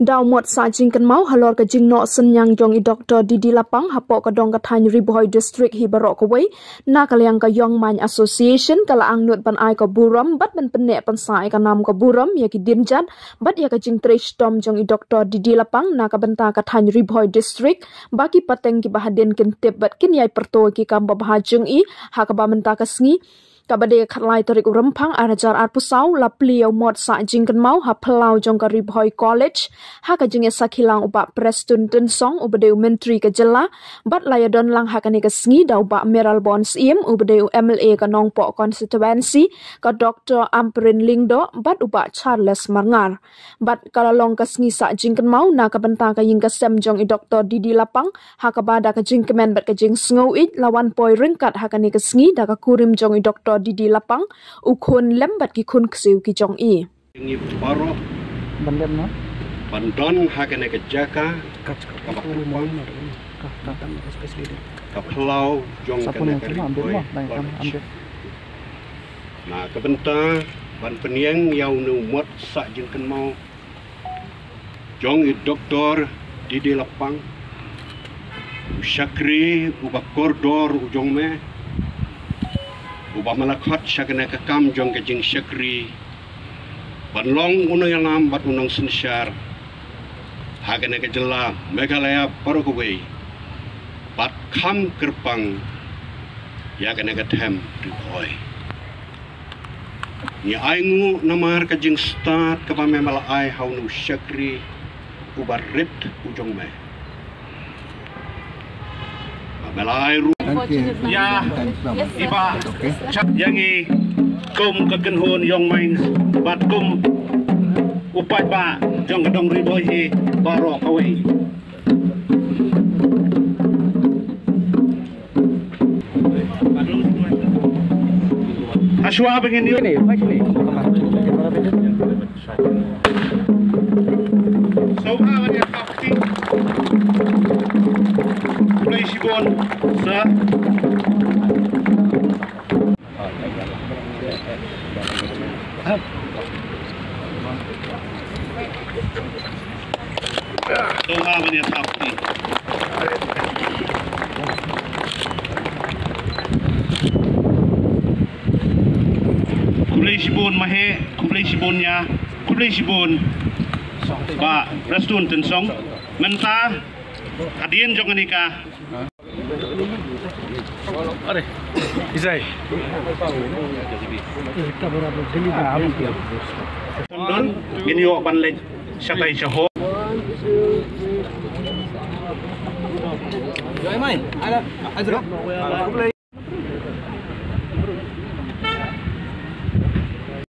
Daw mot sa jingkan mau halor ka jingno senyang jong i Dr. Didi Lapang hapok ka dong ka Thany Ribohoi District hi barok ka wei na kalyang ka Yong Man Association kala ang nut pan ai ka buram bat ban penne pan sai ka nam ka buram ya ki dimjat bat ya ka jing trish tom jong i Dr. Didi Lapang na ka benta ka Thany Ribohoi District baki pateng ki bahaden kin tip bat kin yai perto ki kam bahajung i ha ka ba menta ka sngi kabade khatlai torik urempang arajar arpusau lapliau mod sa jingkan mau ha pelau jong ka Ribohoi College ha ka jinge sakhilang uba prestun ten song ubade menteri ka jela bat layadon lang ha kani ka sngi da uba Meral Bons im ubade MLA ka nongpo constituency ka Dr. Amprin Lingdo bat uba Charles Marngar bat kalalong ka sngi sa jingkan mau na ka benta ka ying ka sem jong i Dr. Didi Lapang ha ka bada ka jingkemen bat ka jing sngo it lawan poi ringkat ha kani ka sngi da ka kurim jong i Dr. Didi Lapang ukun lembat ki kun ksiu ki jong i ngi baro bandem no bandon hakane ke jaka ka pelau jong kane ka Ribohoi na ka benta ban peniang yau nu mot sa jingkan mau jong i Dr. Didi Lapang syakri uba koridor ujong me uba malakot syakana ka kam jong ka jing syakri banlong unang yang lambat unang sensyar hakana ka jela Meghalaya Parokaway bat kam kerpang ya kana ka them Ribohoi ni aingu namar ka jing start ka ba memala ai haunu syakri uba rit ujong me melai ya iba yangi kum kekenhun yong main bat kum upat ba jong gedong Ribohoi baro kawai aswa begini ini so how ya kafti play sibon sa so how ya kafti kulay sibon mahe kulay sibonnya kulay sibon ba restun tensong menta kadien jong anika are isai don gini yo ban le sakai saho Yo main, ada azra.